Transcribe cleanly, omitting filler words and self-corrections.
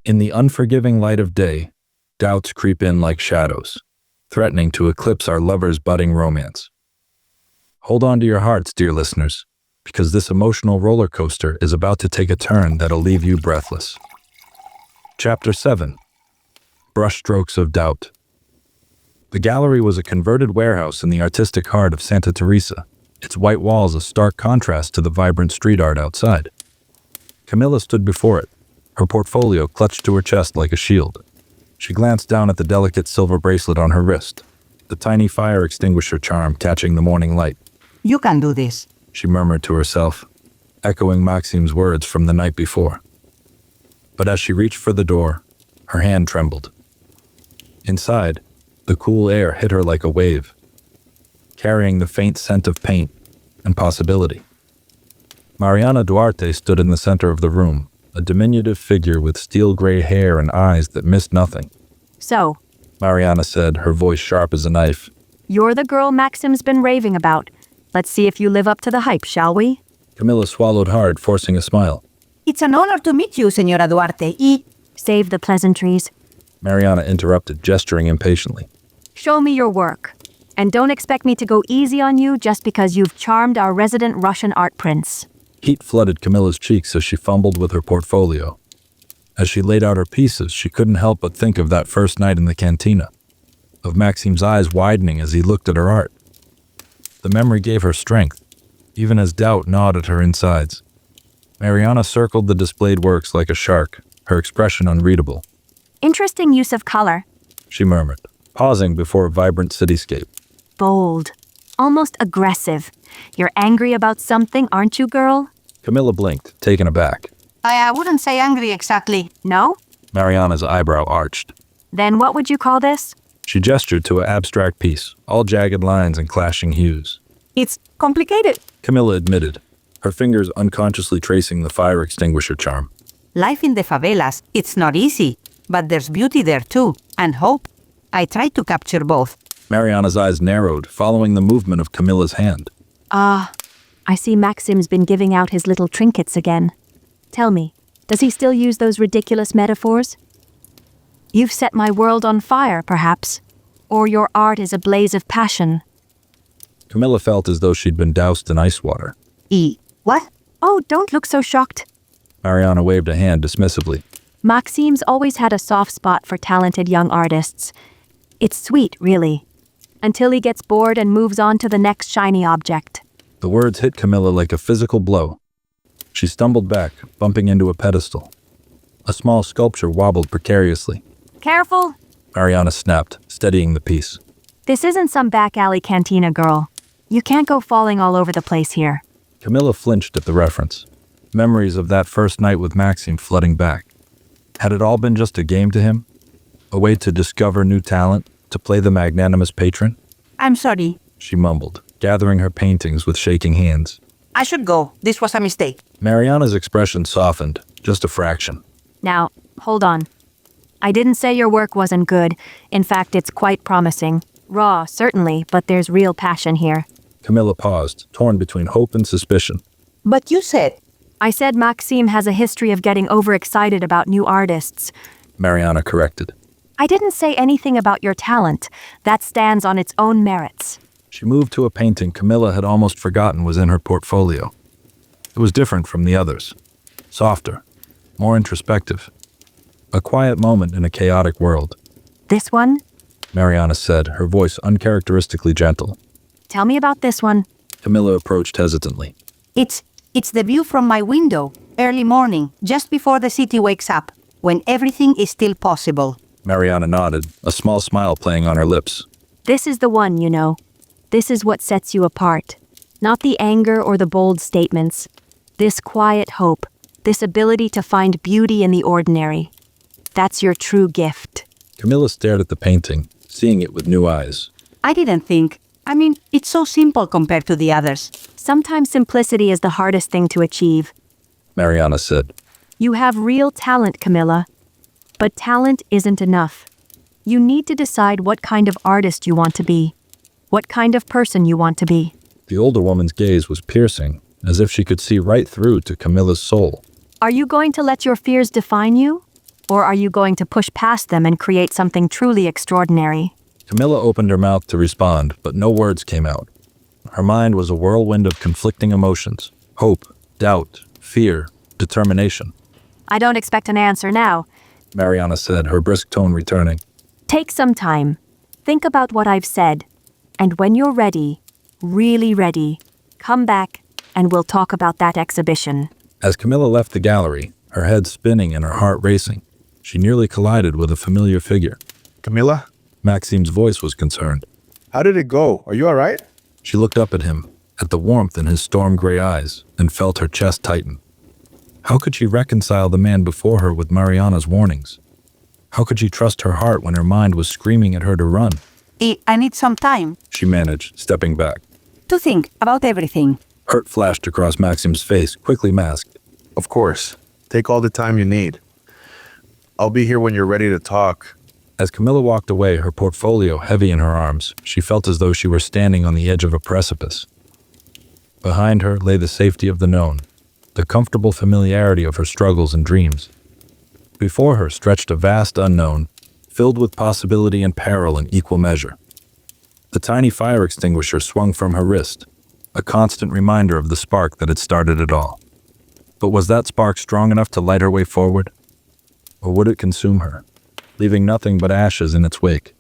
In the unforgiving light of day, doubts creep in like shadows, threatening to eclipse our lovers' budding romance. Hold on to your hearts, dear listeners, because this emotional roller coaster is about to take a turn that'll leave you breathless. Chapter 7. Brushstrokes of Doubt. The gallery was a converted warehouse in the artistic heart of Santa Teresa, its white walls a stark contrast to the vibrant street art outside. Camila stood before it, her portfolio clutched to her chest like a shield. She glanced down at the delicate silver bracelet on her wrist, the tiny fire extinguisher charm catching the morning light. You can do this, she murmured to herself, echoing Maxim's words from the night before. But as she reached for the door, her hand trembled. Inside, the cool air hit her like a wave, carrying the faint scent of paint and possibility. Mariana Duarte stood in the center of the room, a diminutive figure with steel-gray hair and eyes that missed nothing. So, Mariana said, her voice sharp as a knife. You're the girl Maxim's been raving about. Let's see if you live up to the hype, shall we? Camila swallowed hard, forcing a smile. It's an honor to meet you, Señora Duarte. Save the pleasantries. Mariana interrupted, gesturing impatiently. Show me your work. And don't expect me to go easy on you just because you've charmed our resident Russian art prince. Heat flooded Camilla's cheeks as she fumbled with her portfolio. As she laid out her pieces, she couldn't help but think of that first night in the cantina, of Maxim's eyes widening as he looked at her art. The memory gave her strength, even as doubt gnawed at her insides. Mariana circled the displayed works like a shark, her expression unreadable. Interesting use of color. She murmured, pausing before a vibrant cityscape. Bold. Almost aggressive. You're angry about something, aren't you, girl? Camila blinked, taken aback. I wouldn't say angry exactly. No? Mariana's eyebrow arched. Then what would you call this? She gestured to an abstract piece, all jagged lines and clashing hues. It's complicated. Camila admitted, her fingers unconsciously tracing the fire extinguisher charm. Life in the favelas, it's not easy, but there's beauty there too, and hope. I try to capture both. Mariana's eyes narrowed, following the movement of Camila's hand. I see Maxim's been giving out his little trinkets again. Tell me, does he still use those ridiculous metaphors? You've set my world on fire, perhaps. Or your art is a blaze of passion. Camila felt as though she'd been doused in ice water. What? Oh, don't look so shocked. Mariana waved a hand dismissively. Maxim's always had a soft spot for talented young artists. It's sweet, really. Until he gets bored and moves on to the next shiny object. The words hit Camila like a physical blow. She stumbled back, bumping into a pedestal. A small sculpture wobbled precariously. Careful! Mariana snapped, steadying the piece. This isn't some back alley cantina, girl. You can't go falling all over the place here. Camila flinched at the reference. Memories of that first night with Maxim flooding back. Had it all been just a game to him? A way to discover new talent, to play the magnanimous patron? I'm sorry. She mumbled, gathering her paintings with shaking hands. I should go. This was a mistake. Mariana's expression softened, just a fraction. Now, hold on. I didn't say your work wasn't good. In fact, it's quite promising. Raw, certainly, but there's real passion here. Camila paused, torn between hope and suspicion. But you said... I said Maxim has a history of getting overexcited about new artists. Mariana corrected. I didn't say anything about your talent. That stands on its own merits. She moved to a painting Camila had almost forgotten was in her portfolio. It was different from the others. Softer, more introspective. A quiet moment in a chaotic world. This one? Mariana said, her voice uncharacteristically gentle. Tell me about this one. Camila approached hesitantly. It's the view from my window, early morning, just before the city wakes up, when everything is still possible. Mariana nodded, a small smile playing on her lips. This is the one, you know. This is what sets you apart. Not the anger or the bold statements. This quiet hope, this ability to find beauty in the ordinary. That's your true gift. Camila stared at the painting, seeing it with new eyes. I didn't think. It's so simple compared to the others. Sometimes simplicity is the hardest thing to achieve. Mariana said. You have real talent, Camila. But talent isn't enough. You need to decide what kind of artist you want to be. What kind of person you want to be. The older woman's gaze was piercing, as if she could see right through to Camila's soul. Are you going to let your fears define you? Or are you going to push past them and create something truly extraordinary? Camila opened her mouth to respond, but no words came out. Her mind was a whirlwind of conflicting emotions: hope, doubt, fear, determination. I don't expect an answer now. Mariana said, her brisk tone returning. Take some time. Think about what I've said. And when you're ready, really ready, come back and we'll talk about that exhibition. As Camila left the gallery, her head spinning and her heart racing, she nearly collided with a familiar figure. Camila, Maxim's voice was concerned. how did it go? Are you all right? She looked up at him, at the warmth in his storm-gray eyes, and felt her chest tighten. How could she reconcile the man before her with Mariana's warnings? How could she trust her heart when her mind was screaming at her to run? I need some time She managed, stepping back. to think about everything. Hurt flashed across Maxim's face, quickly masked. Of course. Take all the time you need. I'll be here when you're ready to talk. As Camila walked away, her portfolio heavy in her arms, she felt as though she were standing on the edge of a precipice. Behind her lay the safety of the known, the comfortable familiarity of her struggles and dreams. Before her stretched a vast unknown, filled with possibility and peril in equal measure. The tiny fire extinguisher swung from her wrist, a constant reminder of the spark that had started it all. But was that spark strong enough to light her way forward? Or would it consume her, leaving nothing but ashes in its wake?